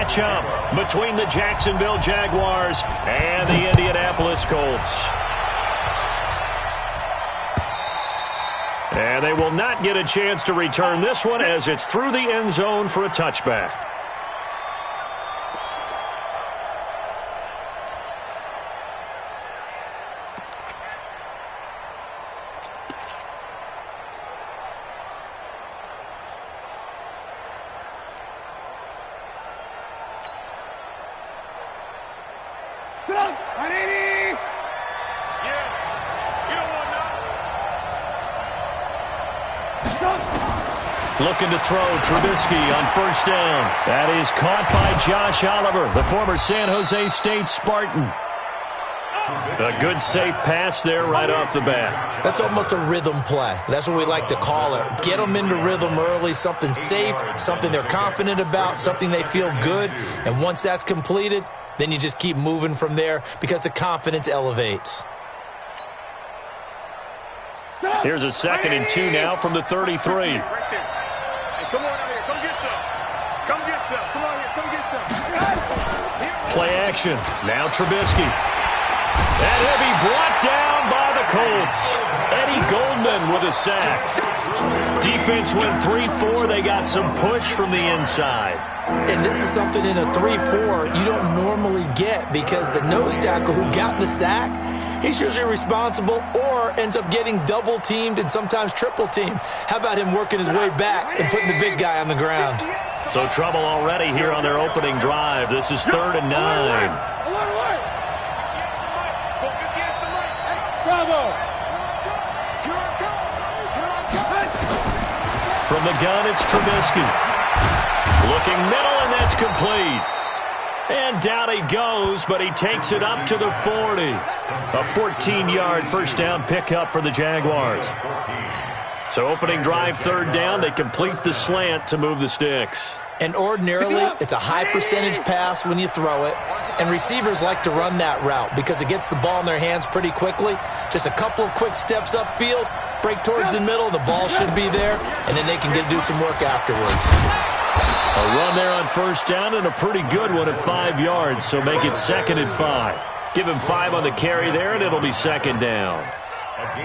matchup between the Jacksonville Jaguars and the Indianapolis Colts. And they will not get a chance to return this one as it's through the end zone for a touchback. Looking to throw, Trubisky on first down. That is caught by Josh Oliver, the former San Jose State Spartan. A good, safe pass there right off the bat. That's almost a rhythm play. That's what we like to call it. Get them into rhythm early, something safe, something they're confident about, something they feel good. And once that's completed, then you just keep moving from there because the confidence elevates. Here's a 2nd and 2 now from the 33. Come on out here. Come get some. Come get some. Come on here. Come get some. Play action. Now Trubisky. That he'll be brought down by the Colts. Eddie Goldman with a sack. Defense went 3-4. They got some push from the inside. And this is something in a 3-4 you don't normally get because the nose tackle who got the sack, he's usually responsible or ends up getting double-teamed and sometimes triple-teamed. How about him working his way back and putting the big guy on the ground? So trouble already here on their opening drive. This is 3rd and 9. From the gun, it's Trubisky. Looking middle, and that's complete. And down he goes, but he takes it up to the 40. A 14-yard first down pickup for the Jaguars. So opening drive, 3rd down, they complete the slant to move the sticks. And ordinarily, it's a high percentage pass when you throw it. And receivers like to run that route because it gets the ball in their hands pretty quickly. Just a couple of quick steps upfield, break towards the middle, the ball should be there, and then they can do some work afterwards. A run there on first down and a pretty good one at 5 yards, so make it 2nd and 5. Give him 5 on the carry there, and it'll be 2nd down.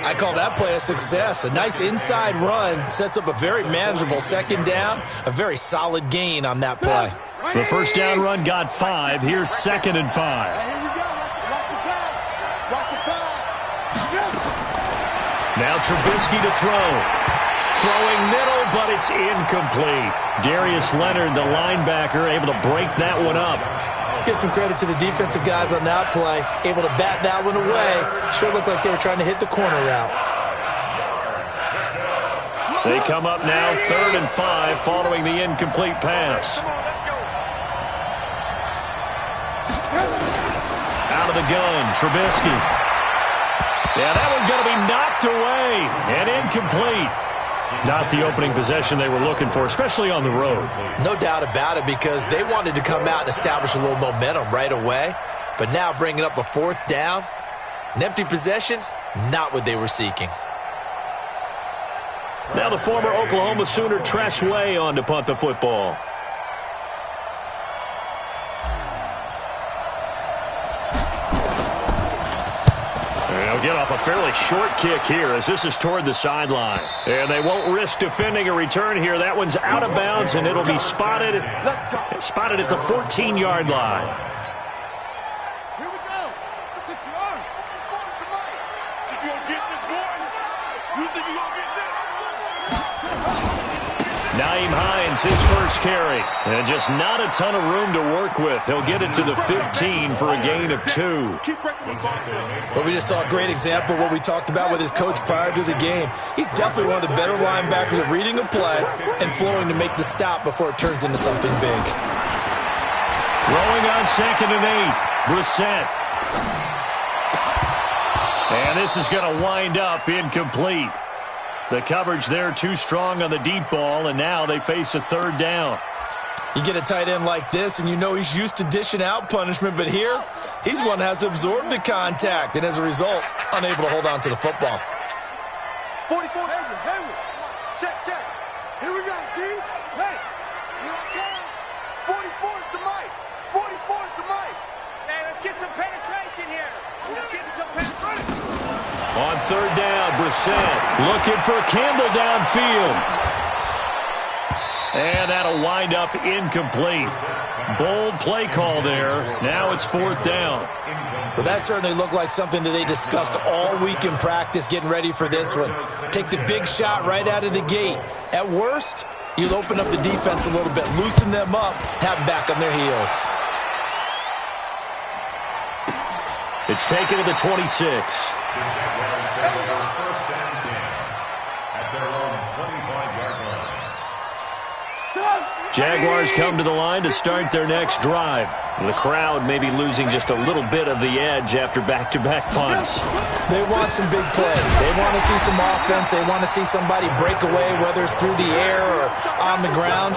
I call that play a success. A nice inside run sets up a very manageable 2nd down, a very solid gain on that play. The first down run got 5. Here's 2nd and 5. Now Trubisky to throw. Throwing middle, but it's incomplete. Darius Leonard, the linebacker, able to break that one up. Let's give some credit to the defensive guys on that play. Able to bat that one away. Sure looked like they were trying to hit the corner route. They come up now 3rd and 5 following the incomplete pass. Out of the gun, Trubisky. Yeah, that one's going to be knocked away and incomplete. Not the opening possession they were looking for, especially on the road. No doubt about it, because they wanted to come out and establish a little momentum right away. But now bringing up a 4th down, an empty possession, not what they were seeking. Now the former Oklahoma Sooner Tress Way on to punt the football. They'll get off a fairly short kick here as this is toward the sideline. And they won't risk defending a return here. That one's out of bounds, and it'll be spotted at the 14-yard line. Here we go. It's a turn. You gonna get this, boys? You think you gonna get this? Naeem Hines, his first carry. And just not a ton of room to work with. He'll get it to the 15 for a gain of 2. But we just saw a great example of what we talked about with his coach prior to the game. He's definitely one of the better linebackers at reading a play and flowing to make the stop before it turns into something big. Throwing on 2nd and 8. Brissett. And this is going to wind up incomplete. The coverage there too strong on the deep ball, and now they face a 3rd down. You get a tight end like this, and you know he's used to dishing out punishment, but here, he's one that has to absorb the contact, and as a result, unable to hold on to the football. 44, Hayward. Check. Here we go, D. Hey, here I come. 44 is the mic. Brissett looking for Campbell downfield. And that'll wind up incomplete. Bold play call there. Now it's 4th down. Well, that certainly looked like something that they discussed all week in practice getting ready for this one. Take the big shot right out of the gate. At worst, you'll open up the defense a little bit, loosen them up, have them back on their heels. It's taken to the 26. Jaguars come to the line to start their next drive. The crowd may be losing just a little bit of the edge after back-to-back punts. They want some big plays. They want to see some offense. They want to see somebody break away, whether it's through the air or on the ground.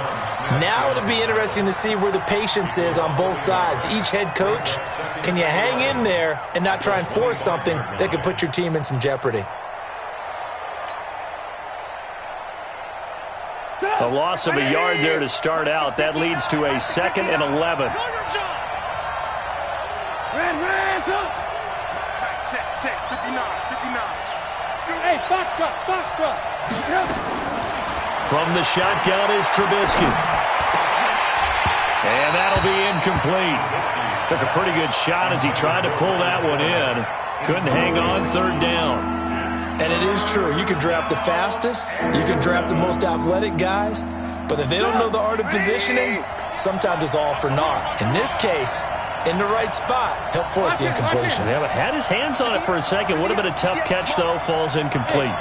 Now it'll be interesting to see where the patience is on both sides. Each head coach, can you hang in there and not try and force something that could put your team in some jeopardy? A loss of a yard there to start out. That leads to a 2nd and 11. Check, 59. Hey, box truck. From the shotgun is Trubisky. And that'll be incomplete. Took a pretty good shot as he tried to pull that one in. Couldn't hang on 3rd down. And it is true. You can draft the fastest. You can draft the most athletic guys. But if they don't know the art of positioning, sometimes it's all for naught. In this case, in the right spot, help force the incompletion. Yeah, but had his hands on it for a second. Would have been a tough catch, though. Falls incomplete.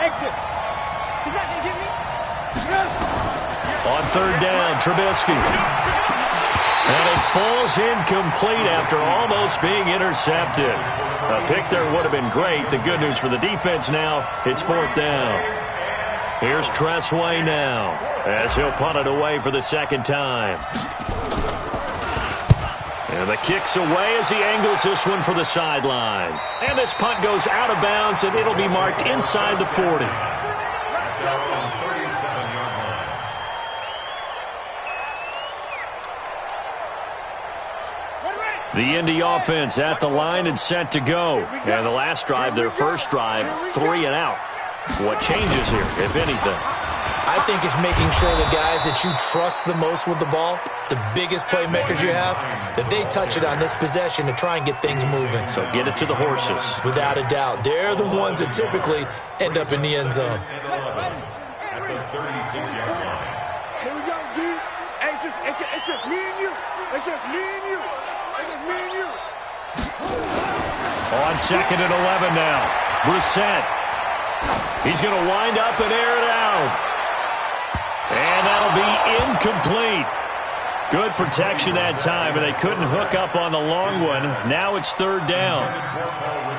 On 3rd down, Trubisky. And it falls incomplete after almost being intercepted. A pick there would have been great. The good news for the defense now, it's 4th down. Here's Tressway now as he'll punt it away for the 2nd time. And the kick's away as he angles this one for the sideline. And this punt goes out of bounds, and it'll be marked inside the 40. The Indy offense at the line and set to go. And the last drive, their first drive, 3 and out. What changes here, if anything? I think it's making sure the guys that you trust the most with the ball, the biggest playmakers you have, that they touch it on this possession to try and get things moving. So get it to the horses. Without a doubt. They're the ones that typically end up in the end zone. Here we go, G. Hey, it's just me and you. It's just me and you. On 2nd and 11 now. Brissett. He's going to wind up and air it out. And that'll be incomplete. Good protection that time, and they couldn't hook up on the long one. Now it's 3rd down.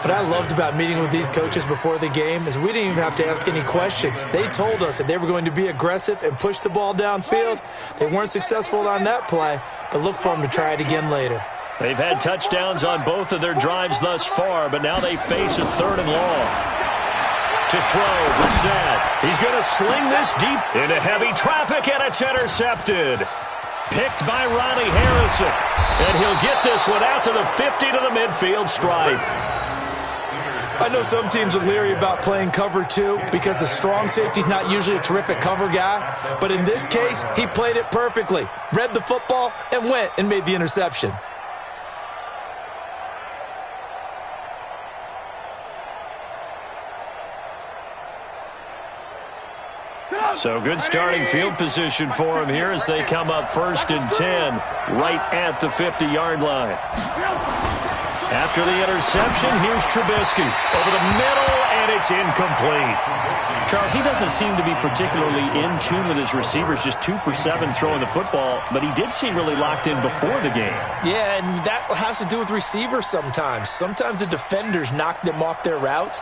What I loved about meeting with these coaches before the game is we didn't even have to ask any questions. They told us that they were going to be aggressive and push the ball downfield. They weren't successful on that play, but look for them to try it again later. They've had touchdowns on both of their drives thus far, but now they face a 3rd and long. To throw, Brissett. He's going to sling this deep into heavy traffic, and it's intercepted. Picked by Ronnie Harrison. And he'll get this one out to the 50 to the midfield stripe. I know some teams are leery about playing cover 2 because the strong safety's not usually a terrific cover guy. But in this case, he played it perfectly. Read the football and went and made the interception. So good starting field position for him here as they come up 1st and 10 right at the 50-yard line. After the interception, here's Trubisky over the middle, and it's incomplete. Charles, he doesn't seem to be particularly in tune with his receivers, just 2 for 7 throwing the football, but he did seem really locked in before the game. Yeah, and that has to do with receivers sometimes. Sometimes the defenders knock them off their routes,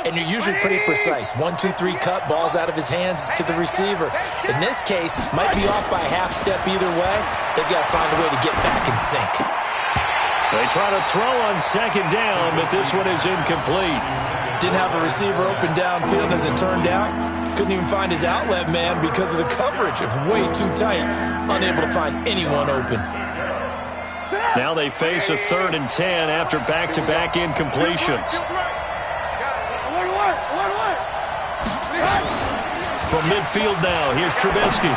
and you're usually pretty precise. 1, 2, 3 cut, balls out of his hands to the receiver. In this case, might be off by a half step either way. They've got to find a way to get back in sync. They try to throw on 2nd down, but this one is incomplete. Didn't have a receiver open downfield as it turned out. Couldn't even find his outlet man because of the coverage. It's way too tight. Unable to find anyone open. Now they face a 3rd and 10 after back-to-back incompletions. from midfield now. Here's Trubisky.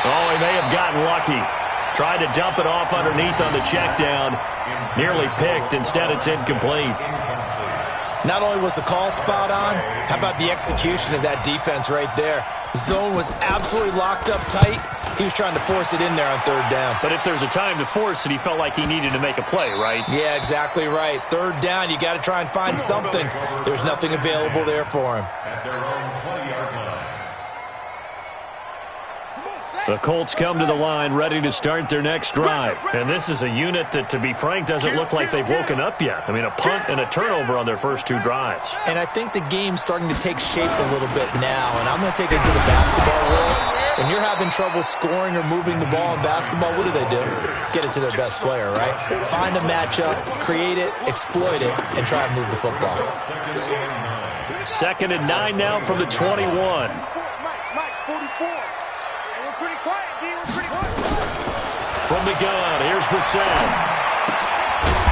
Oh, he may have gotten lucky. Tried to dump it off underneath on the check down. Nearly picked. Instead, it's incomplete. Not only was the call spot on, how about the execution of that defense right there? The zone was absolutely locked up tight. He was trying to force it in there on third down. But if there's a time to force it, he felt like he needed to make a play, right? Yeah, exactly right. Third down, you got to try and find something. There's nothing available there for him. The Colts come to the line ready to start their next drive. And this is a unit that, to be frank, doesn't look like they've woken up yet. I mean, a punt and a turnover on their first two drives. And I think the game's starting to take shape a little bit now. And I'm going to take it to the basketball world. When you're having trouble scoring or moving the ball in basketball, what do? Get it to their best player, right? Find a matchup, create it, exploit it, and try and move the football. 2nd and 9 now from the 21. Mike, 44. Pretty quiet, D. We're pretty quiet. From the gun, here's Brissett.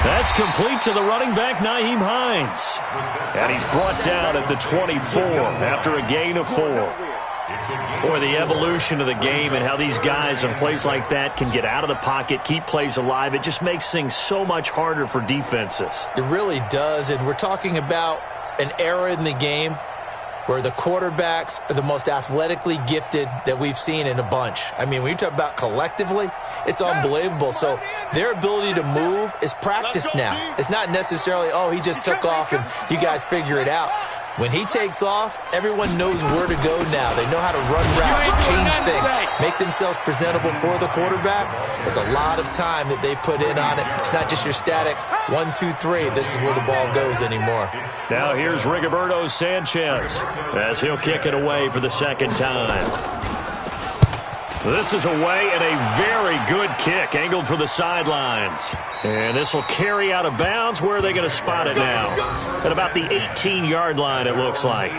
That's complete to the running back, Nyheim Hines. And he's brought down at the 24 after a gain of 4. Boy, the evolution of the game and how these guys on plays like that can get out of the pocket, keep plays alive, it just makes things so much harder for defenses. It really does, and we're talking about an era in the game where the quarterbacks are the most athletically gifted that we've seen in a bunch. I mean, when you talk about collectively, it's unbelievable. So their ability to move is practiced now. It's not necessarily, oh, he just took off and you guys figure it out. When he takes off, everyone knows where to go now. They know how to run routes, change things, make themselves presentable for the quarterback. It's a lot of time that they put in on it. It's not just your static 1, 2, 3. This is where the ball goes anymore. Now here's Rigoberto Sanchez as he'll kick it away for the second time. This is away and a very good kick, angled for the sidelines. And this will carry out of bounds. Where are they going to spot it now? At about the 18-yard line, it looks like.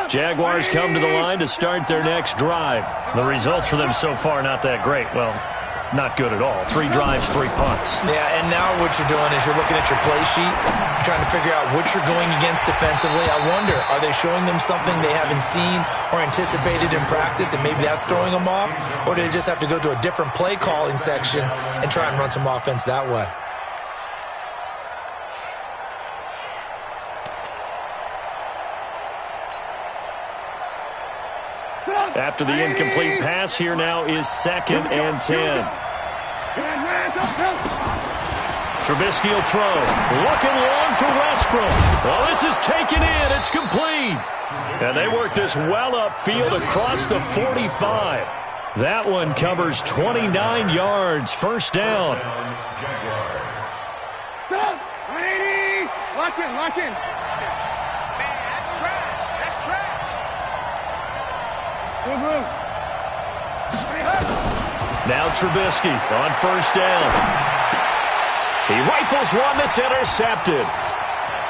Jaguars come to the line to start their next drive. The results for them so far not that great. Well, not good at all. 3 drives, 3 punts. Yeah, and now what you're doing is you're looking at your play sheet, trying to figure out what you're going against defensively. I wonder, are they showing them something they haven't seen or anticipated in practice, and maybe that's throwing them off? Or do they just have to go to a different play calling section and try and run some offense that way? After the incomplete pass, here now is 2nd and 10. Trubisky will throw. Looking long for Westbrook. Well, this is taken in. It's complete. And they work this well upfield across the 45. That one covers 29 yards. First down. 180. Lock in, lock in. Now Trubisky on first down. He rifles one that's intercepted.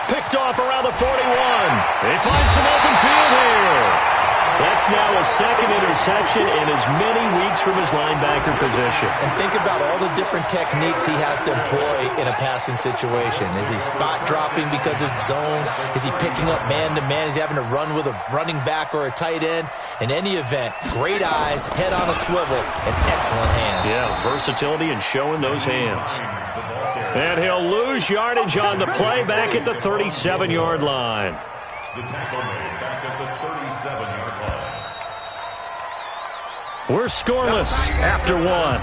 Picked off around the 41. He finds some open field here. That's now a second interception in as many weeks from his linebacker position. And think about all the different techniques he has to employ in a passing situation. Is he spot dropping because it's zone? Is he picking up man-to-man? Is he having to run with a running back or a tight end? In any event, great eyes, head on a swivel, and excellent hands. Yeah, versatility and showing those hands. And he'll lose yardage on the play back at the 37-yard line. The tackle made back at the 37-yard line. We're scoreless after one.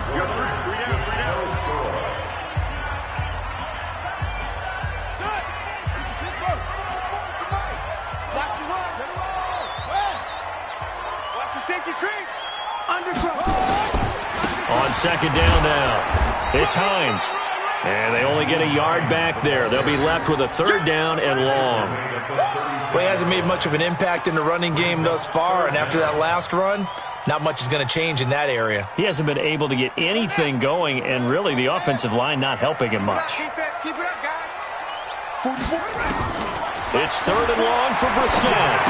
Watch the safety creep. On second down now, it's Hines. And they only get a yard back there. They'll be left with a third down and long. Well, he hasn't made much of an impact in the running game thus far, and after that last run, not much is going to change in that area. He hasn't been able to get anything going, and really the offensive line not helping him much. Keep it up, guys. It's third and long for Brissett.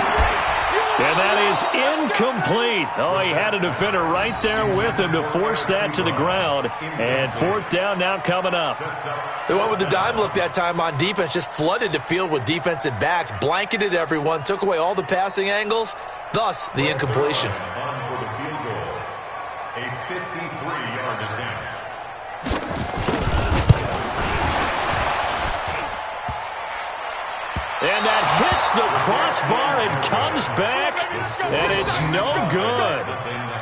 And that is incomplete. Oh, he had a defender right there with him to force that to the ground. And fourth down now coming up. They went with the dime look that time on defense, just flooded the field with defensive backs, blanketed everyone, took away all the passing angles, thus the incompletion. A 53-yard attempt. And that hits the crossbar and comes back, and it's no good.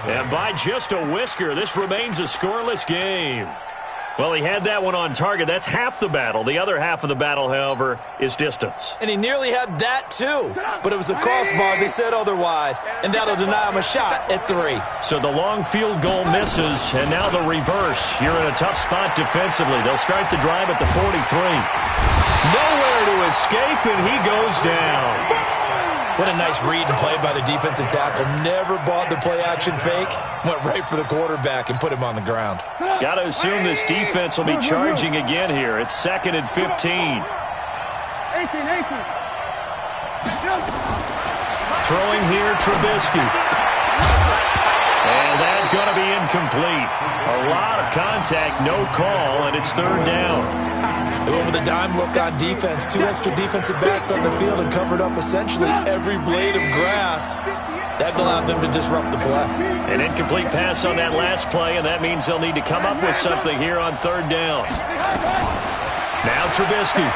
And by just a whisker, this remains a scoreless game. Well, he had that one on target. That's half the battle. The other half of the battle, however, is distance. And he nearly had that, too. But it was the crossbar that said otherwise, and that'll deny him a shot at 3. So the long field goal misses, and now the reverse. You're in a tough spot defensively. They'll start the drive at the 43. Nowhere to escape, and he goes down. What a nice read and play by the defensive tackle. Never bought the play-action fake. Went right for the quarterback and put him on the ground. Got to assume this defense will be charging again here. It's 2nd and 15. 18. Throwing here, Trubisky. And that's going to be incomplete. A lot of contact, no call, and it's 3rd down. They went with a dime look on defense. 2 extra defensive backs on the field and covered up essentially every blade of grass. That allowed them to disrupt the play. An incomplete pass on that last play, and that means they'll need to come up with something here on 3rd down. Now Trubisky.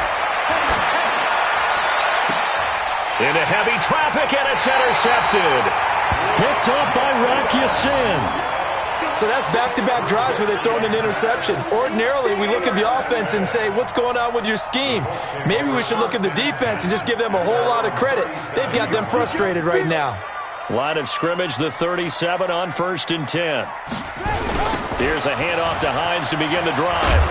Into heavy traffic, and it's intercepted. Picked up by Rakiasin. So that's back-to-back drives where they've thrown an interception. Ordinarily, we look at the offense and say, what's going on with your scheme? Maybe we should look at the defense and just give them a whole lot of credit. They've got them frustrated right now. Line of scrimmage, the 37 on 1st and 10. Here's a handoff to Hines to begin the drive.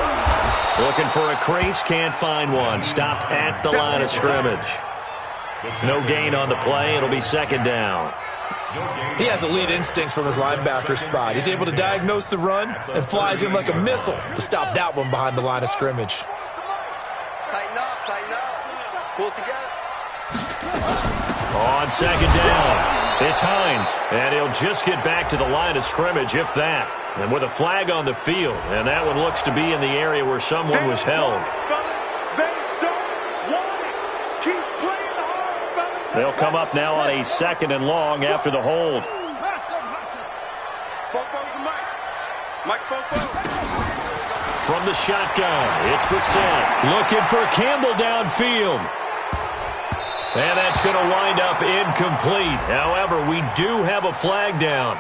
Looking for a crease, can't find one. Stopped at the line of scrimmage. No gain on the play. It'll be 2nd down. He has elite instincts from his linebacker spot. He's able to diagnose the run and flies in like a missile to stop that one behind the line of scrimmage. Tighten up, pull together. On 2nd down, it's Hines, and he'll just get back to the line of scrimmage, if that. And with a flag on the field, and that one looks to be in the area where someone was held. They'll come up now on a 2nd and long after the hold. From the shotgun, it's Brissett. Looking for Campbell downfield. And that's going to wind up incomplete. However, we do have a flag down.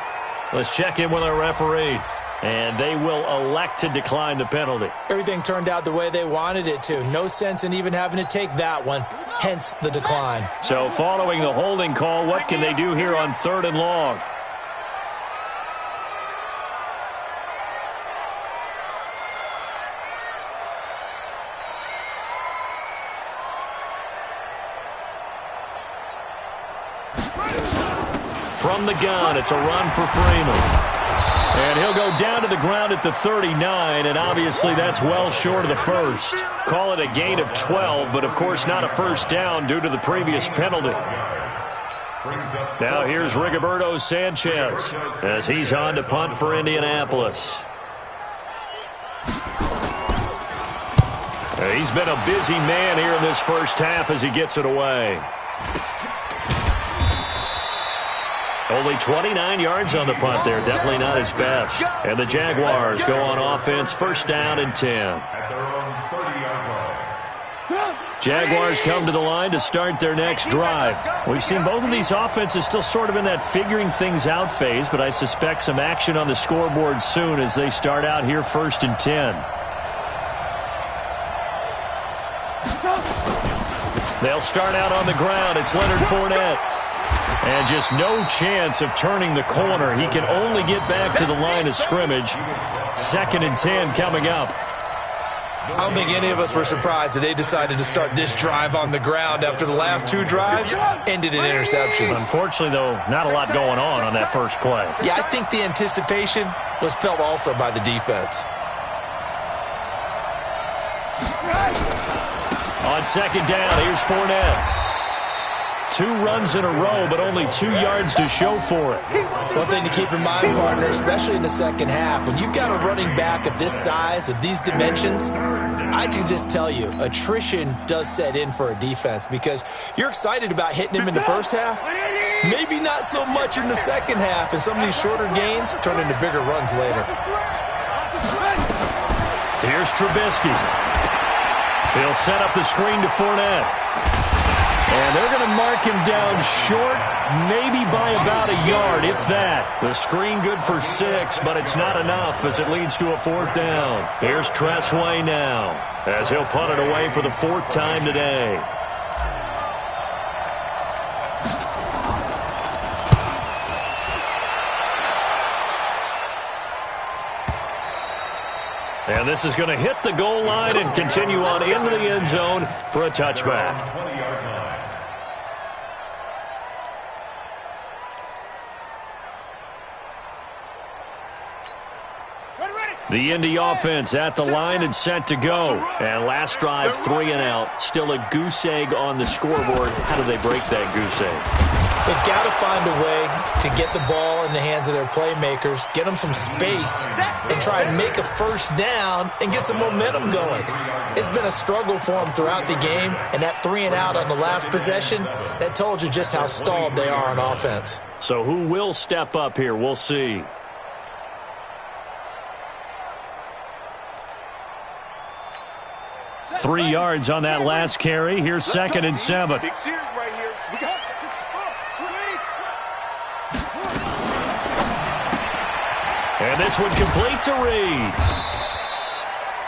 Let's check in with our referee. And they will elect to decline the penalty. Everything turned out the way they wanted it to. No sense in even having to take that one, hence the decline. So following the holding call, what can they do here on 3rd and long? From the gun, it's a run for Freeman. And he'll go down to the ground at the 39, and obviously that's well short of the first. Call it a gain of 12, but of course not a first down due to the previous penalty. Now here's Rigoberto Sanchez as he's on to punt for Indianapolis. He's been a busy man here in this first half as he gets it away. Only 29 yards on the punt there. Definitely not his best. And the Jaguars go on offense, 1st down and 10. Jaguars come to the line to start their next drive. We've seen both of these offenses still sort of in that figuring things out phase, but I suspect some action on the scoreboard soon as they start out here 1st and 10. They'll start out on the ground. It's Leonard Fournette. And just no chance of turning the corner. He can only get back to the line of scrimmage. 2nd and 10 coming up. I don't think any of us were surprised that they decided to start this drive on the ground after the last 2 drives ended in interceptions. Unfortunately, though, not a lot going on that first play. Yeah, I think the anticipation was felt also by the defense. On 2nd down, here's Fournette. 2 runs in a row, but only 2 yards to show for it. One thing to keep in mind, partner, especially in the second half, when you've got a running back of this size, of these dimensions, I can just tell you, attrition does set in for a defense because you're excited about hitting him in the first half. Maybe not so much in the second half, and some of these shorter gains turn into bigger runs later. Here's Trubisky. He'll set up the screen to Fournette. And they're going to mark him down short, maybe by about a yard, if that. The screen good for 6, but it's not enough as it leads to a 4th down. Here's Tressway now as he'll punt it away for the 4th time today. And this is going to hit the goal line and continue on into the end zone for a touchback. The Indy offense at the line and set to go. And last drive, 3 and out. Still a goose egg on the scoreboard. How do they break that goose egg? They've got to find a way to get the ball in the hands of their playmakers, get them some space, and try and make a first down and get some momentum going. It's been a struggle for them throughout the game, and that 3 and out on the last possession, that told you just how stalled they are on offense. So who will step up here? We'll see. Three yards on that last carry. Here's 2nd and 7. Big series right here. We got and this one complete to Reed.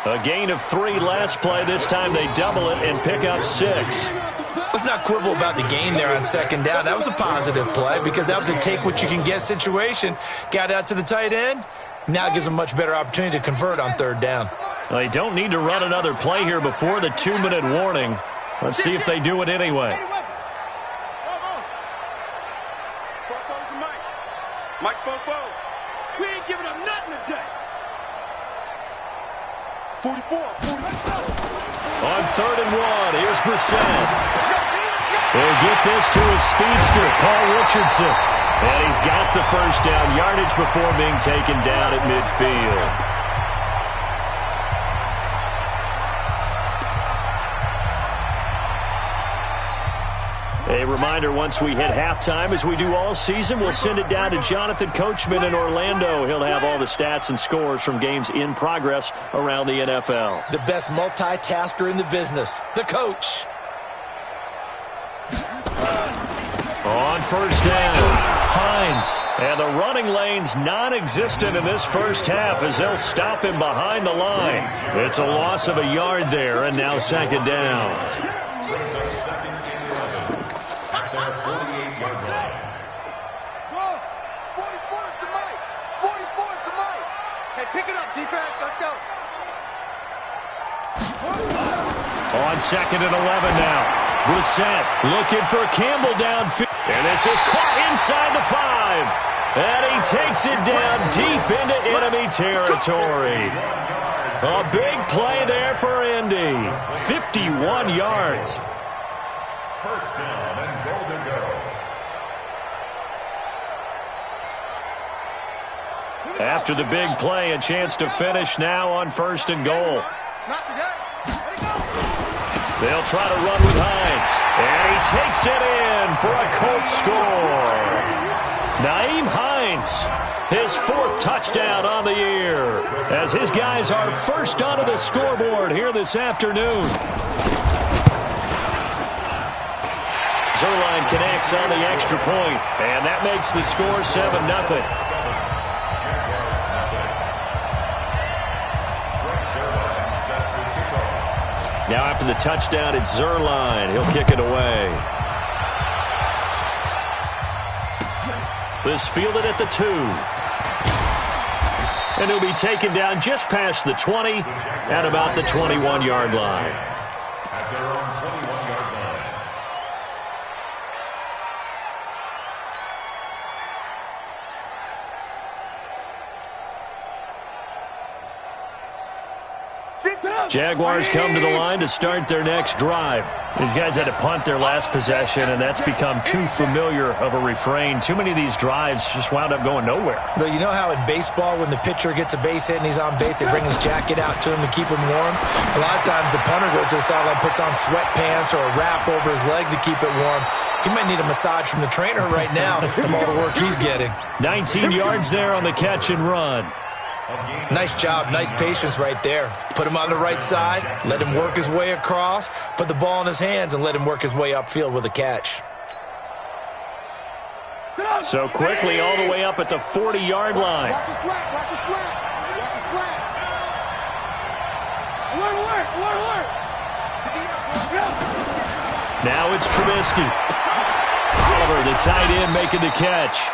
A gain of 3 last play. This time they double it and pick up 6. Let's not quibble about the game there on 2nd down. That was a positive play because that was a take-what-you-can-get situation. Got out to the tight end. Now it gives them a much better opportunity to convert on 3rd down. They don't need to run another play here before the 2-minute warning. Let's see if they do it anyway. Mike's Bobo. We ain't giving up nothing today. 44. On 3rd and 1, here's Brissett. He'll get this to his speedster, Paul Richardson. And he's got the first down, yardage before being taken down at midfield. A reminder, once we hit halftime, as we do all season, we'll send it down to Jonathan Coachman in Orlando. He'll have all the stats and scores from games in progress around the NFL. The best multitasker in the business, the coach. On 1st down, Hines. And the running lane's non-existent in this first half as they'll stop him behind the line. It's a loss of a yard there, and now 2nd down. On 2nd and 11 now. Brissett looking for Campbell downfield. And this is caught inside the 5. And he takes it down deep into enemy territory. A big play there for Indy. 51 yards. First down and goal to go. After the big play, a chance to finish now on 1st and goal. Not today. They'll try to run with Hines. And he takes it in for a Colts score. Nyheim Hines, his 4th touchdown on the year, as his guys are first onto the scoreboard here this afternoon. Zuerlein connects on the extra point, and that makes the score 7-0. Now after the touchdown, it's Zuerlein. He'll kick it away. This fielded at the 2. And he'll be taken down just past the 20 at about the 21-yard line. At their own 21-yard line. Jaguars come to the line to start their next drive. These guys had to punt their last possession, and that's become too familiar of a refrain. Too many of these drives just wound up going nowhere. But you know how in baseball, when the pitcher gets a base hit and he's on base, they bring his jacket out to him to keep him warm? A lot of times the punter goes to the sideline, puts on sweatpants or a wrap over his leg to keep it warm. He might need a massage from the trainer right now from all the work he's getting. 19 yards there on the catch and run. Nice job, nice patience right there. Put him on the right side, let him work his way across, put the ball in his hands, and let him work his way upfield with a catch. So quickly all the way up at the 40-yard line. Watch the slant, watch the slant, watch the slant. Now it's Trubisky. Oliver, the tight end, making the catch.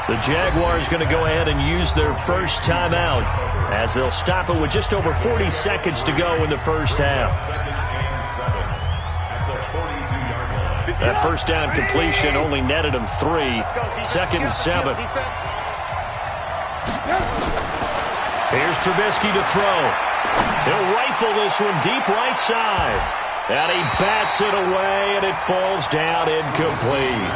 The Jaguars going to go ahead and use their first timeout as they'll stop it with just over 40 seconds to go in the first half. That first down completion only netted him 3. Second and 7. Here's Trubisky to throw. He'll rifle this one deep right side. And he bats it away, and it falls down incomplete.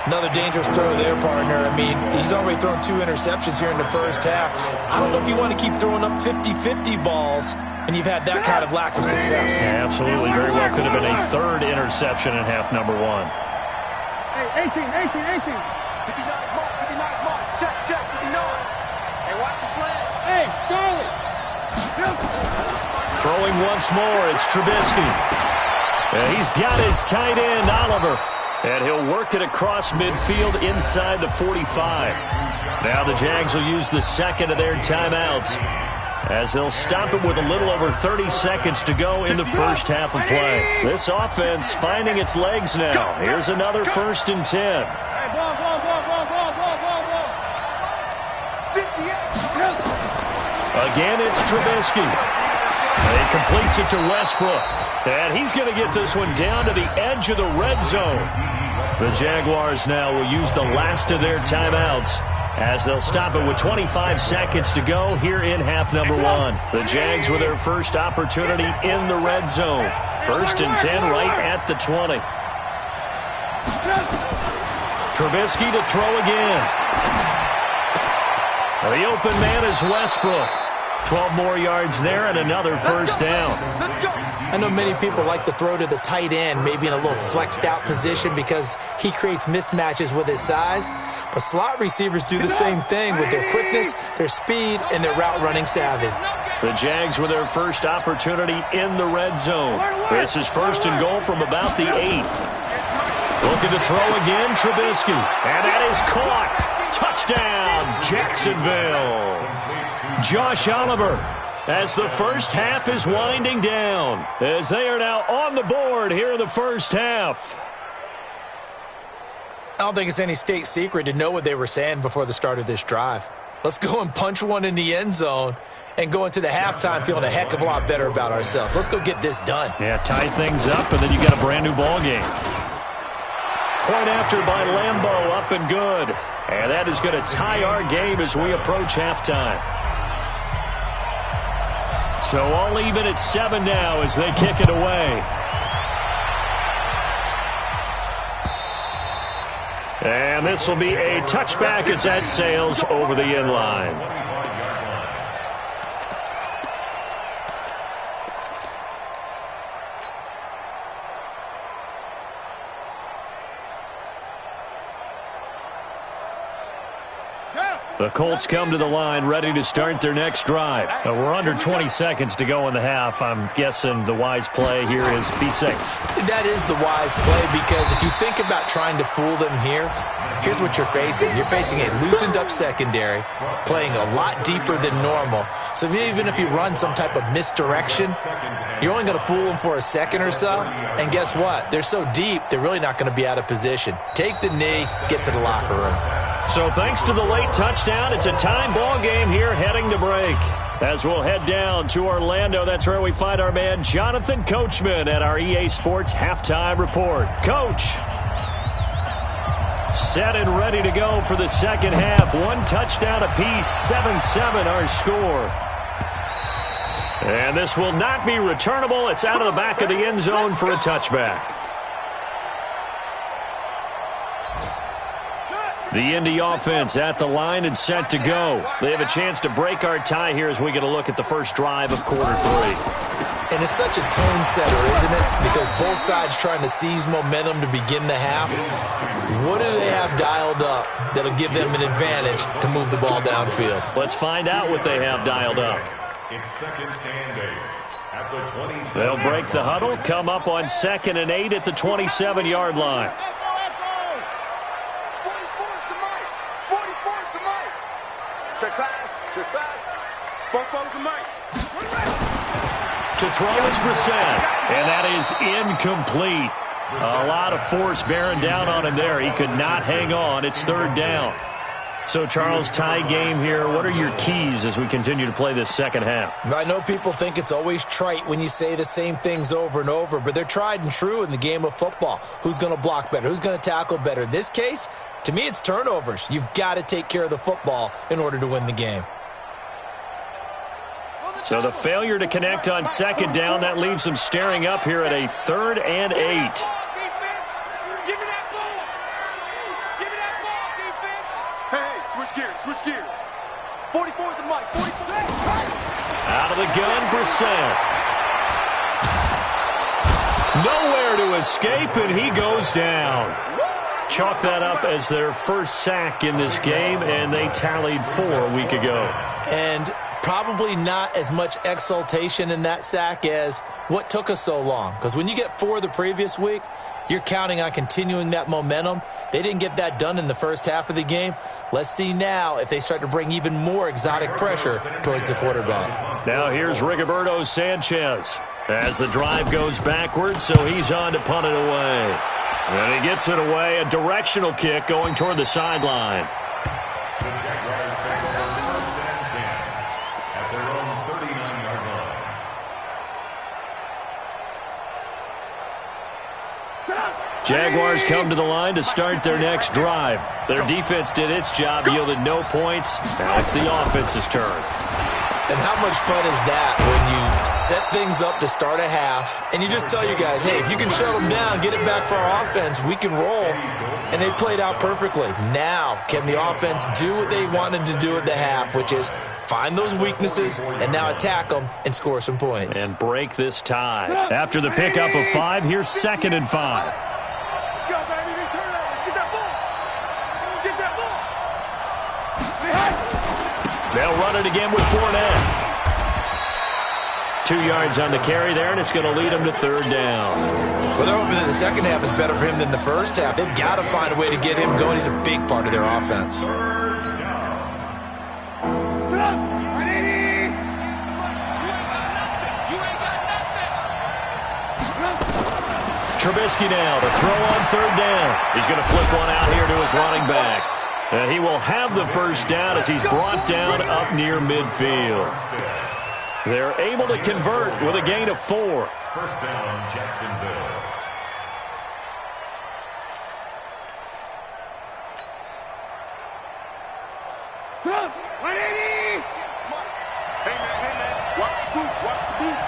Another dangerous throw there, partner. I mean, he's already thrown 2 interceptions here in the first half. I don't know if you want to keep throwing up 50-50 balls, and you've had that kind of lack of success. Yeah, absolutely. Very well could have been a 3rd interception in half number 1. Hey, 18. 59 mark. Check, 59. Hey, watch the slant. Hey, Charlie. Throwing once more, it's Trubisky. And he's got his tight end, Oliver. And he'll work it across midfield inside the 45. Now the Jags will use the second of their timeouts as they'll stop it with a little over 30 seconds to go in the first half of play. This offense finding its legs now. Here's another 1st and 10. Hey, ball. 58. Again, it's Trubisky. And he completes it to Westbrook. And he's going to get this one down to the edge of the red zone. The Jaguars now will use the last of their timeouts as they'll stop it with 25 seconds to go here in half number 1. The Jags with their first opportunity in the red zone. 1st and 10 right at the 20. Trubisky to throw again. The open man is Westbrook. 12 more yards there and another first down. I know many people like to throw to the tight end, maybe in a little flexed out position because he creates mismatches with his size. But slot receivers do the same thing with their quickness, their speed, and their route running savvy. The Jags with their first opportunity in the red zone. This is 1st and goal from about the 8. Looking to throw again, Trubisky. And that is caught. Touchdown, Jacksonville. Josh Oliver, as the first half is winding down, as they are now on the board here in the first half. I don't think it's any state secret to know what they were saying before the start of this drive. Let's go and punch one in the end zone and go into the halftime feeling a heck of a lot better about ourselves. Let's go get this done. Yeah, tie things up, and then you got a brand new ball game. Point after by Lambeau, up and good. And that is going to tie our game as we approach halftime. So all even at 7 now as they kick it away. And this will be a touchback as that sails over the end line. The Colts come to the line ready to start their next drive. We're under 20 seconds to go in the half. I'm guessing the wise play here is be safe. That is the wise play because if you think about trying to fool them here, here's what you're facing. You're facing a loosened up secondary, playing a lot deeper than normal. So even if you run some type of misdirection, you're only going to fool them for a second or so. And guess what? They're so deep, they're really not going to be out of position. Take the knee, get to the locker room. So thanks to the late touchdown, it's a time ball game here heading to break. As we'll head down to Orlando, that's where we find our man Jonathan Coachman at our EA Sports Halftime Report. Coach, set and ready to go for the second half. One touchdown apiece, 7-7 our score. And this will not be returnable. It's out of the back of the end zone for a touchback. The Indy offense at the line and set to go. They have a chance to break our tie here as we get a look at the first drive of quarter 3. And it's such a tone setter, isn't it? Because both sides trying to seize momentum to begin the half. What do they have dialed up that'll give them an advantage to move the ball downfield? Let's find out what they have dialed up. It's 2nd and 8 at the 27. They'll break the huddle, come up on 2nd and 8 at the 27-yard line. Check pass. Check pass. Both to Mike. To throw is Brissett, and that is incomplete. A lot of force bearing down on him there. He could not hang on. It's 3rd down. So, Charles, tie game here. What are your keys as we continue to play this second half? I know people think it's always trite when you say the same things over and over, but they're tried and true in the game of football. Who's going to block better? Who's going to tackle better? In this case, to me, it's turnovers. You've got to take care of the football in order to win the game. So the failure to connect on 2nd down, that leaves them staring up here at a 3rd and 8. Switch gears. 44 to Mike. 44. Out of the gun, Brissett. Nowhere to escape, and he goes down. Chalk that up as their first sack in this game, and they tallied 4 a week ago. And probably not as much exultation in that sack as what took us so long. Because when you get 4 the previous week, you're counting on continuing that momentum. They didn't get that done in the first half of the game. Let's see now if they start to bring even more exotic pressure towards the quarterback. Now here's Rigoberto Sanchez as the drive goes backwards, so he's on to punt it away. And he gets it away, a directional kick going toward the sideline. The Jaguars take over 1st and 10 at their own 39-yard line. Jaguars come to the line to start their next drive. Their defense did its job, yielded no points. Now it's the offense's turn. And how much fun is that when you set things up to start a half and you just tell you guys, hey, if you can shut them down, get it back for our offense, we can roll. And they played out perfectly. Now, can the offense do what they wanted to do at the half, which is find those weaknesses and now attack them and score some points. And break this tie. After the pickup of 5, here's 2nd and 5. Let's go, baby. Return over. Get that ball. Get that ball. They'll run it again with Fournette. 2 yards on the carry there, and it's going to lead them to 3rd down. Well, they're hoping that the second half is better for him than the first half. They've got to find a way to get him going. He's a big part of their offense. Trubisky now to throw on 3rd down. He's going to flip one out here to his running back. And he will have the first down as he's brought down up near midfield. They're able to convert with a gain of 4. 1st down, Jacksonville. Hey, man. Watch the boot.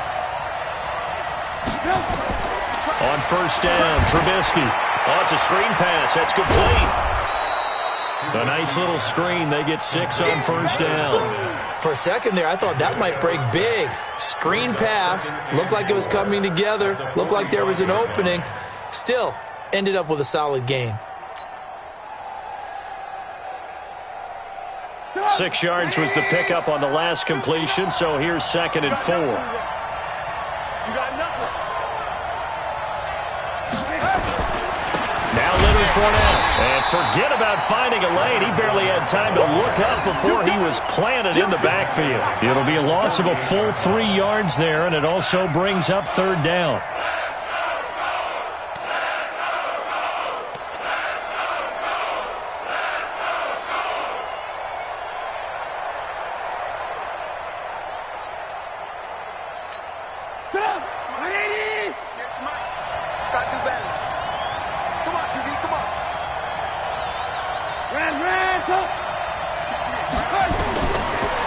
On 1st down, Trubisky. Oh, it's a screen pass. That's complete. A nice little screen. They get 6 on 1st down. For a second there, I thought that might break big. Screen pass. Looked like it was coming together. Looked like there was an opening. Still, ended up with a solid gain. 6 yards was the pickup on the last completion, so here's 2nd and 4. You got nothing. Now Leonard Fournette. And forget about finding a lane. He barely had time to look up before he was planted in the backfield. It'll be a loss of a full 3 yards there, and it also brings up 3rd down.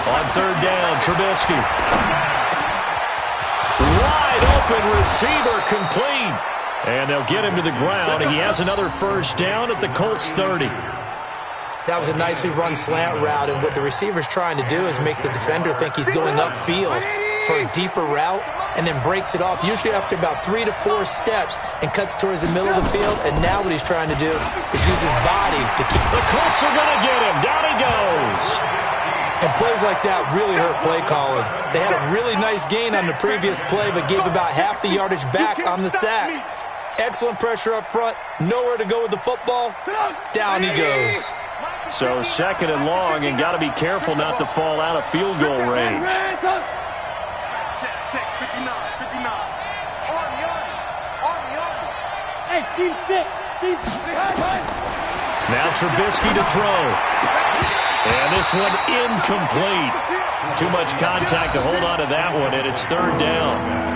On 3rd down, Trubisky. open receiver complete. And they'll get him to the ground. He has another first down at the Colts 30. That was a nicely run slant route, and what the receiver's trying to do is make the defender think he's going upfield for a deeper route and then breaks it off, usually after about 3 to 4 steps, and cuts towards the middle of the field. And now what he's trying to do is use his body to keep. The Colts are going to get him. Down he goes. And plays like that really hurt play calling. They had a really nice gain on the previous play, but gave about half the yardage back on the sack. Excellent pressure up front. Nowhere to go with the football. Down he goes. So second and long, and got to be careful not to fall out of field goal range. Check, 59. Army. Hey, team 6. Team 6. Now Trubisky to throw. And this one incomplete. Too much contact to hold on to that one, and it's third down.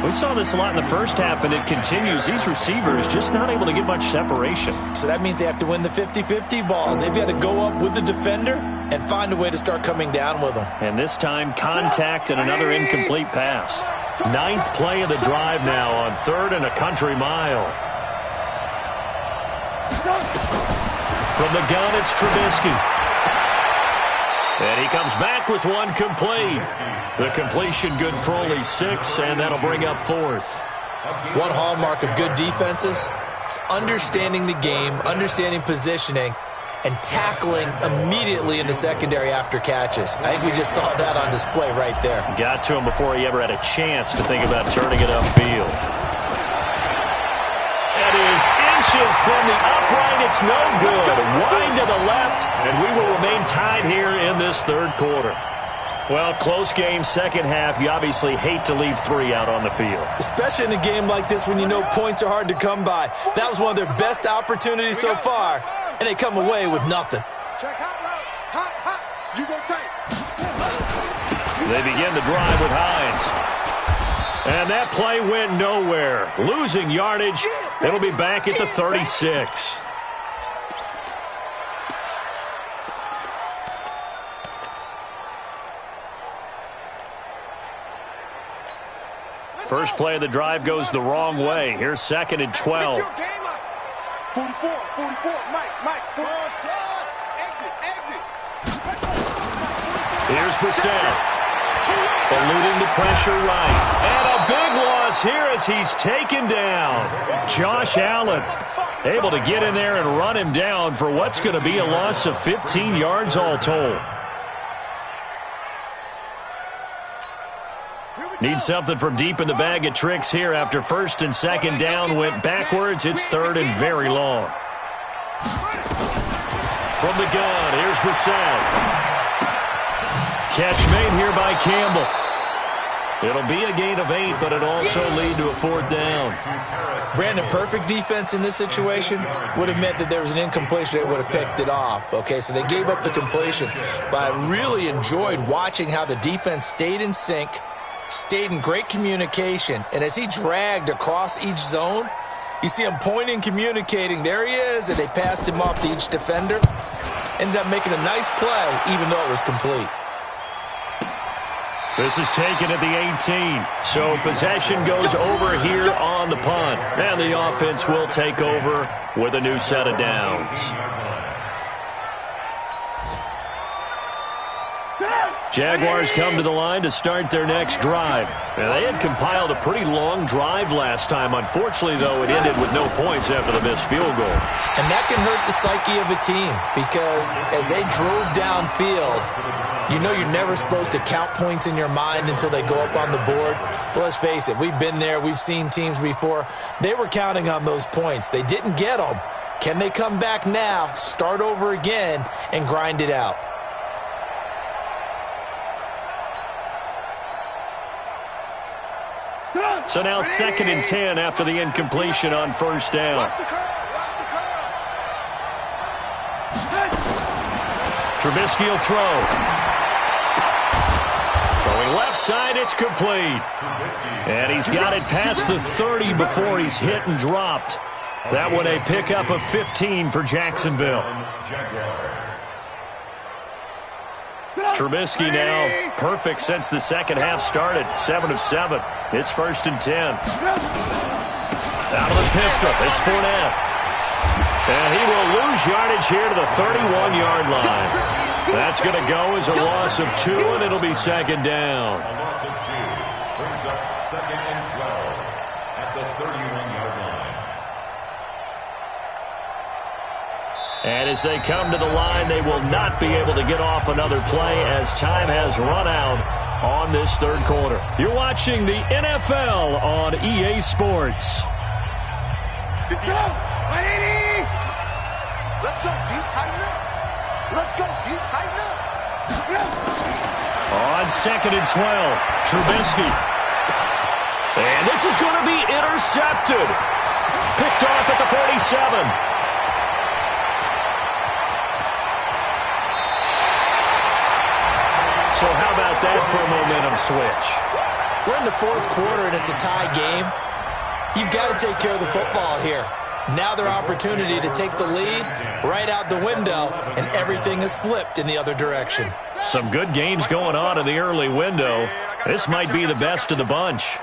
We saw this a lot in the first half, and it continues. These receivers just not able to get much separation. So that means they have to win the 50-50 balls. They've got to go up with the defender and find a way to start coming down with them. And this time, contact and another incomplete pass. 9th play of the drive now on 3rd and a country mile. From the gun, it's Trubisky. And he comes back with one complete. The completion good for only 6, and that'll bring up 4th. One hallmark of good defenses is understanding the game, understanding positioning, and tackling immediately in the secondary after catches. I think we just saw that on display right there. Got to him before he ever had a chance to think about turning it upfield. That is inches from the upright. It's no good. Wide to the left, and we will remain tied here in this third quarter. Well, close game, second half. You obviously hate to leave 3 out on the field. Especially in a game like this when you know points are hard to come by. That was one of their best opportunities so far, and they come away with nothing. Check hot route. Hot. You go tight. They begin the drive with Hines. And that play went nowhere. Losing yardage. It'll be back at the 36. First play of the drive goes the wrong way. Here's 2nd and 12. 44, Mike. Exit. Here's Brissett. Eluding the pressure right. And a big loss here as he's taken down. Josh Allen able to get in there and run him down for what's going to be a loss of 15 yards all told. Need something from deep in the bag of tricks here after 1st and 2nd down went backwards. It's 3rd and very long. From the gun, here's Brissett. Catch made here by Campbell. It'll be a gain of 8, but it'll also lead to a 4th down. Brandon, perfect defense in this situation would have meant that there was an incompletion. They would have picked it off. Okay, so they gave up the completion. But I really enjoyed watching how the defense stayed in sync, stayed in great communication, and as he dragged across each zone, you see him pointing, communicating. There he is, and they passed him off to each defender. Ended up making a nice play, even though it was complete. This is taken at the 18. So possession goes over here on the punt. And the offense will take over with a new set of downs. Jaguars come to the line to start their next drive. Now, they had compiled a pretty long drive last time. Unfortunately, though, it ended with no points after the missed field goal. And that can hurt the psyche of a team because as they drove downfield, you know you're never supposed to count points in your mind until they go up on the board. But let's face it, we've been there. We've seen teams before. They were counting on those points. They didn't get them. Can they come back now, start over again, and grind it out? So now 2nd and 10 after the incompletion on 1st down. Trubisky will throw. Throwing left side, it's complete. And he's got it past the 30 before he's hit and dropped. That one a pickup of 15 for Jacksonville. Trubisky now perfect since the second half started. 7 of 7. It's 1st and 10. Out of the pistol. It's Fournette. And he will lose yardage here to the 31-yard line. That's going to go as a loss of 2, and it'll be 2nd down. A loss of 2 brings up 2nd and 12 at the 31-yard line. And as they come to the line, they will not be able to get off another play as time has run out on this 3rd quarter. You're watching the NFL on EA Sports. Good job. 180. Let's go, dude. Tighten up. Let's go, dude. Tighten up. On 2nd and 12, Trubisky. And this is going to be intercepted. Picked off at the 47. So how about that for a momentum switch? We're in the 4th quarter, and it's a tie game. You've got to take care of the football here. Now their opportunity to take the lead right out the window, and everything is flipped in the other direction. Some good games going on in the early window. This might be the best of the bunch.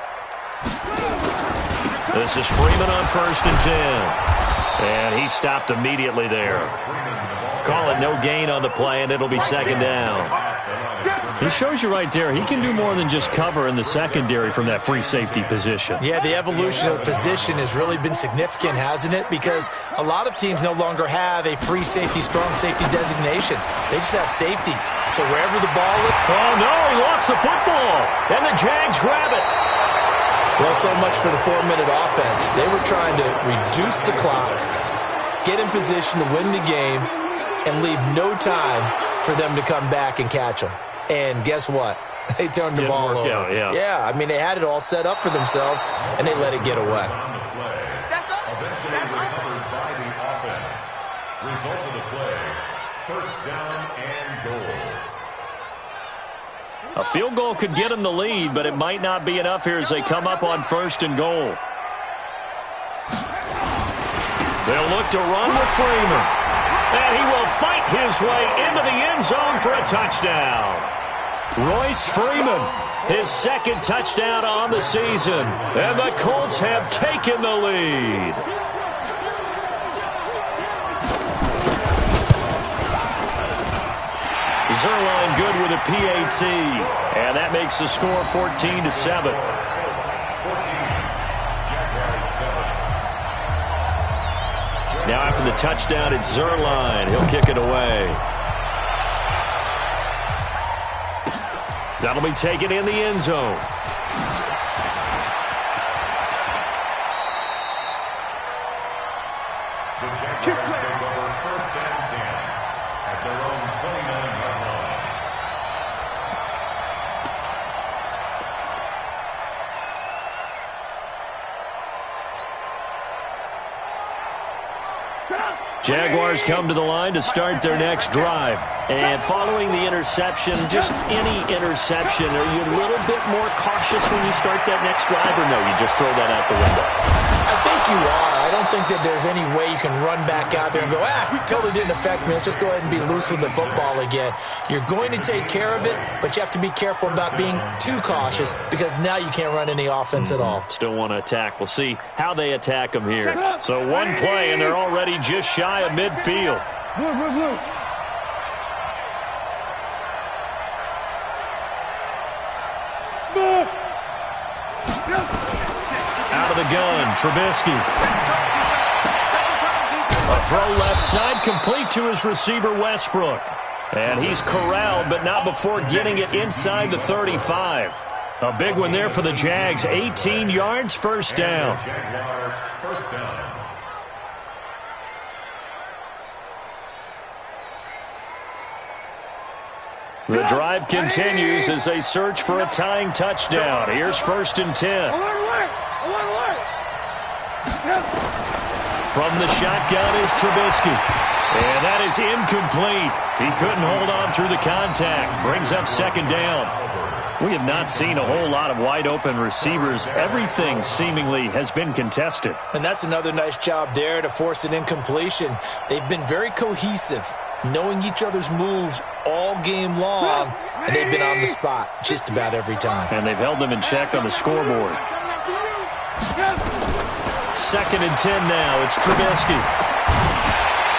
This is Freeman on 1st and 10. And he stopped immediately there. Call it no gain on the play, and it'll be 2nd down. He shows you right there, he can do more than just cover in the secondary from that free safety position. Yeah, the evolution of the position has really been significant, hasn't it? Because a lot of teams no longer have a free safety, strong safety designation. They just have safeties. So wherever the ball is... Oh, no, he lost the football. And the Jags grab it. Well, so much for the 4-minute offense. They were trying to reduce the clock, get in position to win the game, and leave no time for them to come back and catch them. And guess what? They turned the ball over. Out, yeah. Yeah, I mean, they had it all set up for themselves, and they let it get away. That's up. Eventually recovered by the offense. Result of the play, 1st down and goal. A field goal could get them the lead, but it might not be enough here as they come up on 1st and goal. They'll look to run with Freeman. And he will fight his way into the end zone for a touchdown. Royce Freeman, his 2nd touchdown on the season. And the Colts have taken the lead. Zerline good with a PAT. And that makes the score 14-7. Now after the touchdown, it's Zerline. He'll kick it away. That'll be taken in the end zone. The Jaguars take over 1st and 10 at their own 29-yard line. Jaguars come to the line to start their next drive. And following the interception, just any interception, are you a little bit more cautious when you start that next drive, or no, you just throw that out the window? I think you are. I don't think that there's any way you can run back out there and go, totally didn't affect me. Let's just go ahead and be loose with the football again. You're going to take care of it, but you have to be careful about being too cautious because now you can't run any offense at all. Still want to attack. We'll see how they attack them here. So one play, and they're already just shy of midfield. Out of the gun, Trubisky. A throw left side, complete to his receiver, Westbrook. And he's corralled, but not before getting it inside the 35. A big one there for the Jags. 18 yards, 1st down. Jaguars, 1st down. The drive continues as they search for a tying touchdown. Here's 1st and 10. From the shotgun is Trubisky. And that is incomplete. He couldn't hold on through the contact. Brings up 2nd down. We have not seen a whole lot of wide-open receivers. Everything seemingly has been contested. And that's another nice job there to force an incompletion. They've been very cohesive. knowing each other's moves all game long, and they've been on the spot just about every time. And they've held them in check on the scoreboard. 2nd and 10 now. It's Trubisky.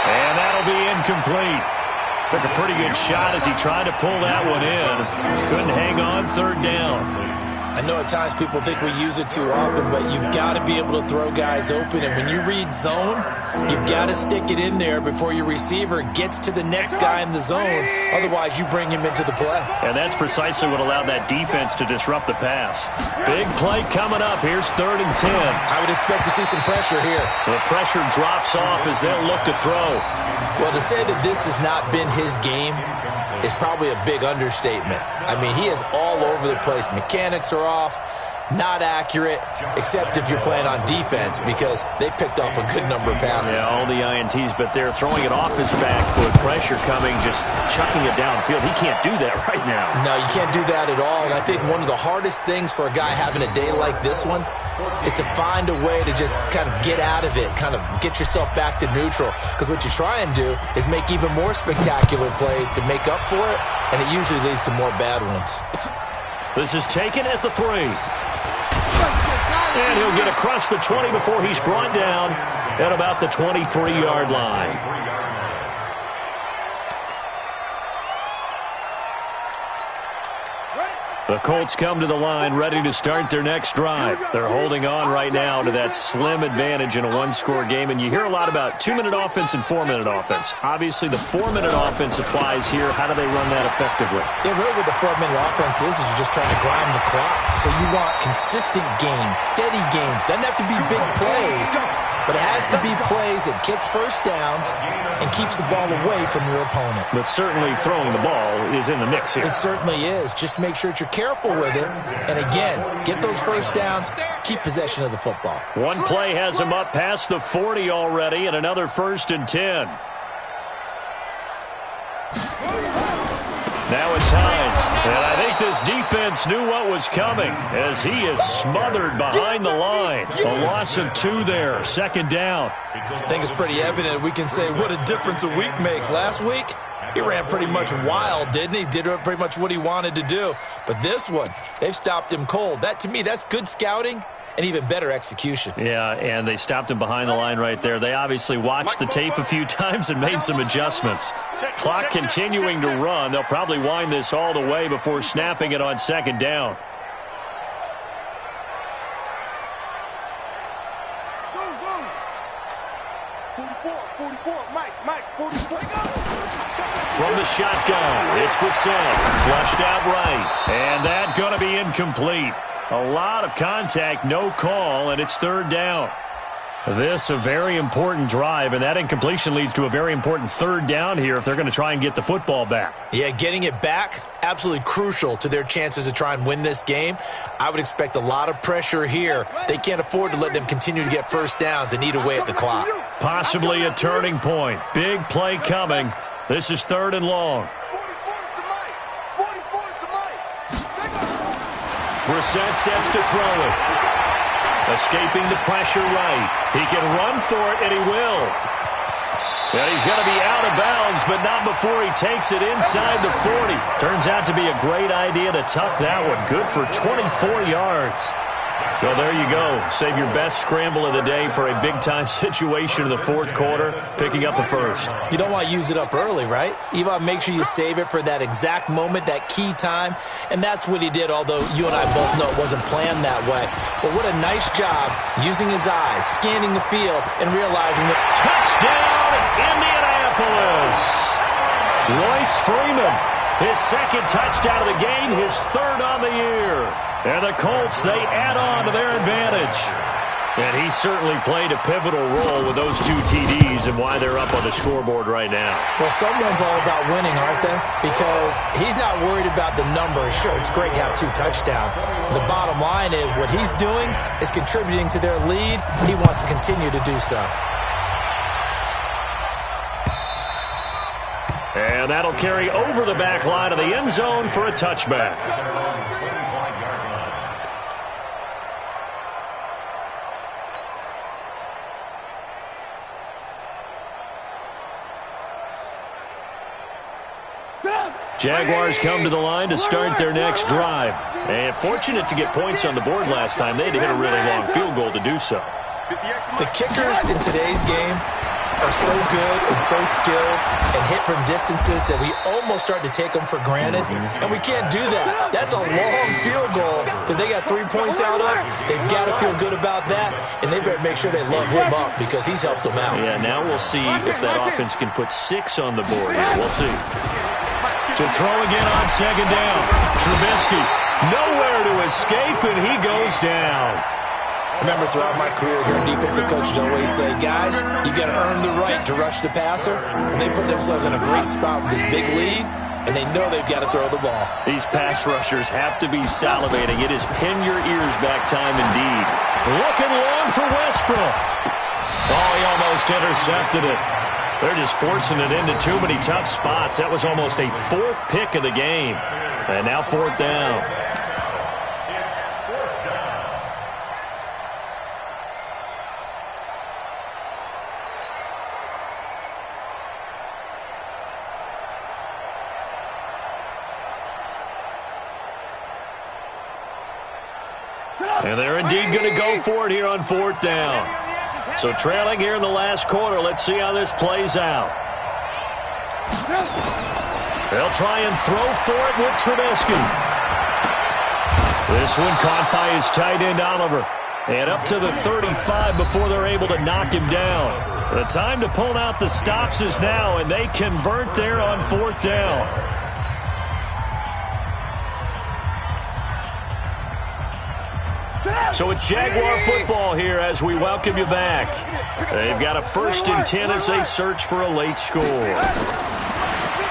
And that'll be incomplete. Took a pretty good shot as he tried to pull that one in. Couldn't hang on 3rd down. I know at times people think we use it too often, but you've got to be able to throw guys open. And when you read zone, you've got to stick it in there before your receiver gets to the next guy in the zone. Otherwise, you bring him into the play. And that's precisely what allowed that defense to disrupt the pass. Big play coming up. Here's 3rd and 10. I would expect to see some pressure here. The pressure drops off as they'll look to throw. Well, to say that this has not been his game is probably a big understatement. I mean, he is all over the place. Mechanics are off, not accurate, except if you're playing on defense, because they picked off a good number of passes. Yeah, all the INTs, but they're throwing it off his back with pressure coming, just chucking it downfield. He can't do that right now. No, you can't do that at all. And I think one of the hardest things for a guy having a day like this one is to find a way to just kind of get out of it, kind of get yourself back to neutral. Because what you try and do is make even more spectacular plays to make up for it, and it usually leads to more bad ones. This is taken at the 3. And he'll get across the 20 before he's brought down at about the 23-yard line. The Colts come to the line ready to start their next drive. They're holding on right now to that slim advantage in a one-score game. And you hear a lot about 2-minute offense and 4-minute offense. Obviously, the 4-minute offense applies here. How do they run that effectively? Yeah, really what the 4-minute offense is you're just trying to grind the clock. So you want consistent gains, steady gains. Doesn't have to be big plays, but it has to be plays that gets first downs and keeps the ball away from your opponent. But certainly throwing the ball is in the mix here. It certainly is. Just make sure that you're careful with it. And again, get those first downs, keep possession of the football. One play has him up past the 40 already, and another 1st and 10. Now it's Hines, and I think this defense knew what was coming as he is smothered behind the line. A loss of 2 there, 2nd down. I think it's pretty evident. We can say what a difference a week makes. Last week, he ran pretty much wild, didn't he? Did pretty much what he wanted to do. But this one, they've stopped him cold. That, to me, that's good scouting and even better execution. Yeah, and they stopped him behind the line right there. They obviously watched the tape a few times and made some adjustments. Clock continuing to run. They'll probably wind this all the way before snapping it on 2nd down. From the shotgun, it's Brissett, flushed out right, and that going to be incomplete. A lot of contact, no call, and it's 3rd down. This a very important drive, and that incompletion leads to a very important 3rd down here if they're going to try and get the football back. Yeah, getting it back, absolutely crucial to their chances to try and win this game. I would expect a lot of pressure here. They can't afford to let them continue to get first downs and eat away at the clock. Possibly a turning point. Big play coming. This is 3rd and long. Brissett sets to throw it. Escaping the pressure right. He can run for it, and he will. And he's going to be out of bounds, but not before he takes it inside the 40. Turns out to be a great idea to tuck that one. Good for 24 yards. Well, there you go. Save your best scramble of the day for a big-time situation in the 4th quarter, picking up the 1st. You don't want to use it up early, right? You want to make sure you save it for that exact moment, that key time, and that's what he did, although you and I both know it wasn't planned that way. But what a nice job using his eyes, scanning the field, and realizing that touchdown, Indianapolis! Royce Freeman, his 2nd touchdown of the game, his 3rd on the year. And the Colts, they add on to their advantage. And he certainly played a pivotal role with those 2 TDs and why they're up on the scoreboard right now. Well, someone's all about winning, aren't they? Because he's not worried about the number. Sure, it's great to have 2 touchdowns. The bottom line is what he's doing is contributing to their lead. He wants to continue to do so. And that'll carry over the back line of the end zone for a touchback. Jaguars come to the line to start their next drive. And fortunate to get points on the board last time. They had to hit a really long field goal to do so. The kickers in today's game are so good and so skilled and hit from distances that we almost start to take them for granted, and we can't do that. That's a long field goal that they got 3 points out of. They've got to feel good about that, and they better make sure they love him up because he's helped them out. Yeah, now we'll see if that offense can put 6 on the board here. We'll see. To throw again on second down. Trubisky nowhere to escape, and he goes down. Remember, throughout my career here, defensive coaches always say, guys, you got to earn the right to rush the passer. And they put themselves in a great spot with this big lead, and they know they've got to throw the ball. These pass rushers have to be salivating. It is pin your ears back time indeed. Looking long for Westbrook. Oh, he almost intercepted it. They're just forcing it into too many tough spots. That was almost a 4th pick of the game. And now 4th down. And they're indeed going to go for it here on 4th down. So trailing here in the last quarter. Let's see how this plays out. They'll try and throw for it with Trubisky. This one caught by his tight end, Oliver. And up to the 35 before they're able to knock him down. The time to pull out the stops is now, and they convert there on 4th down. So it's Jaguar football here as we welcome you back. They've got a 1st and 10 as they search for a late score.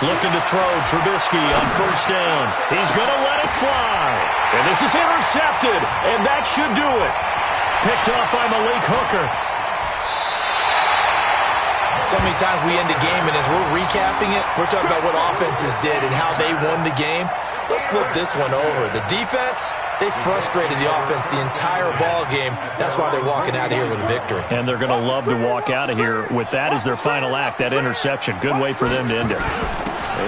Looking to throw Trubisky on 1st down. He's going to let it fly. And this is intercepted, and that should do it. Picked off by Malik Hooker. So many times we end a game, and as we're recapping it, we're talking about what offenses did and how they won the game. Let's flip this one over. The defense, they frustrated the offense the entire ball game. That's why they're walking out of here with a victory. And they're going to love to walk out of here with that as their final act, that interception. Good way for them to end it.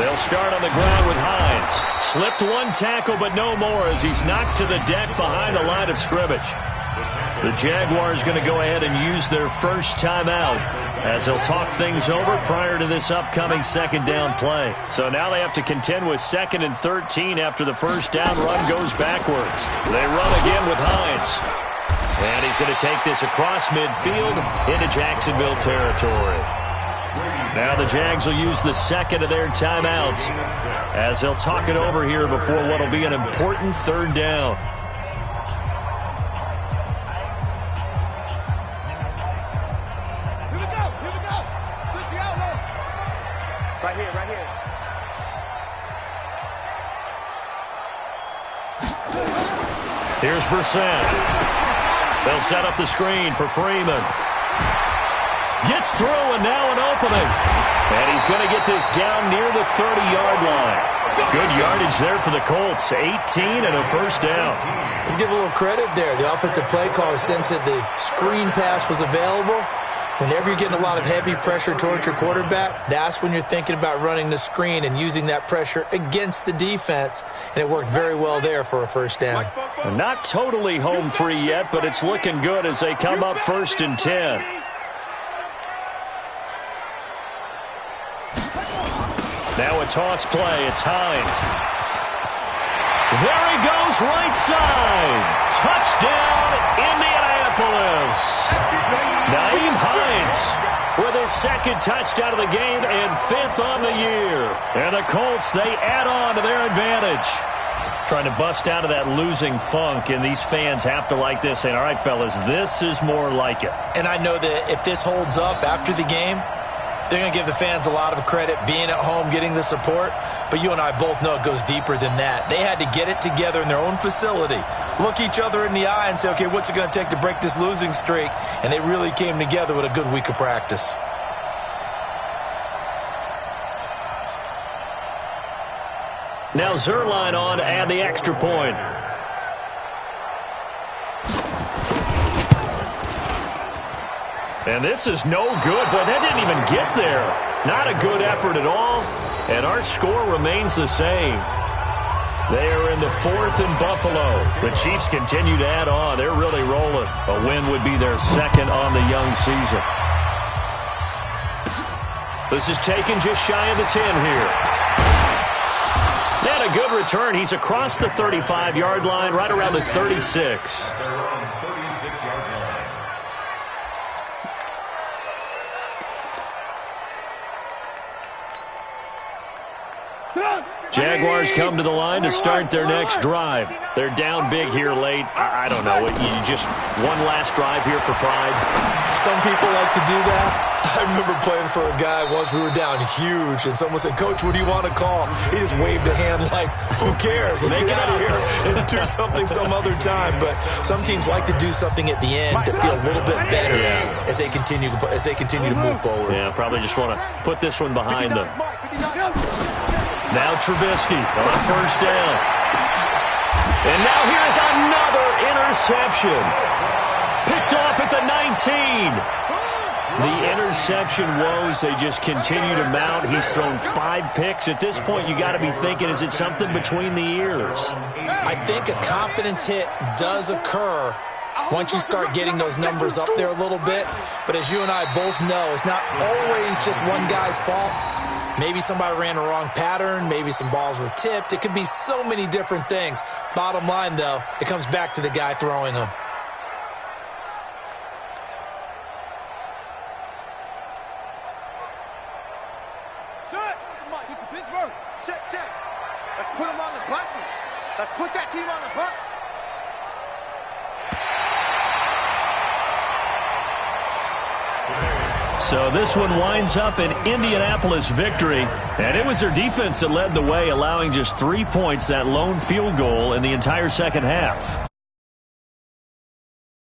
They'll start on the ground with Hines. Slipped one tackle, but no more as he's knocked to the deck behind the line of scrimmage. The Jaguars going to go ahead and use their first timeout as they'll talk things over prior to this upcoming 2nd down play. So now they have to contend with 2nd and 13 after the 1st down run goes backwards. They run again with Hines. And he's going to take this across midfield into Jacksonville territory. Now the Jags will use the 2nd of their timeouts as they'll talk it over here before what will be an important 3rd down. Right here. Here's Brissett. They'll set up the screen for Freeman. Gets through, and now an opening. And he's going to get this down near the 30-yard line. Good yardage there for the Colts. 18 and a 1st down. Let's give a little credit there. The offensive play caller sensed that the screen pass was available. Whenever you're getting a lot of heavy pressure towards your quarterback, that's when you're thinking about running the screen and using that pressure against the defense. And it worked very well there for a 1st down. Not totally home free yet, but it's looking good as they come up 1st and 10. Now a toss play. It's Hines. There he goes, right side. Touchdown, Indianapolis. Nyheim Hines with his 2nd touchdown of the game and 5th on the year. And the Colts, they add on to their advantage. Trying to bust out of that losing funk, and these fans have to like this. Saying, all right, fellas, this is more like it. And I know that if this holds up after the game, they're going to give the fans a lot of credit being at home, getting the support. But you and I both know it goes deeper than that. They had to get it together in their own facility, look each other in the eye and say, okay, what's it going to take to break this losing streak? And they really came together with a good week of practice. Now Zerline on to add the extra point. And this is no good. Boy, that didn't even get there. Not a good effort at all, and our score remains the same. They are in the 4th in Buffalo. The Chiefs continue to add on. They're really rolling. A win would be their 2nd on the young season. This is taken just shy of the 10 here. And a good return. He's across the 35-yard line, right around the 36. Jaguars come to the line to start their next drive. They're down big here late. I don't know. You just one last drive here for pride. Some people like to do that. I remember playing for a guy once. We were down huge, and someone said, "Coach, what do you want to call?" He just waved a hand like, "Who cares? Let's get out of here and do something some other time." But some teams like to do something at the end to feel a little bit better as they continue to move forward. Yeah, probably just want to put this one behind them. Now Trubisky on 1st down. And now here's another interception. Picked off at the 19. The interception woes, they just continue to mount. He's thrown 5 picks. At this point, you got to be thinking, is it something between the ears? I think a confidence hit does occur once you start getting those numbers up there a little bit. But as you and I both know, it's not always just one guy's fault. Maybe somebody ran a wrong pattern. Maybe some balls were tipped. It could be so many different things. Bottom line, though, it comes back to the guy throwing them. Set. Pittsburgh. Check. Let's put him on the buses. Let's put that team on the bus. So this one winds up an Indianapolis victory, and it was their defense that led the way, allowing just 3 points, that lone field goal in the entire second half.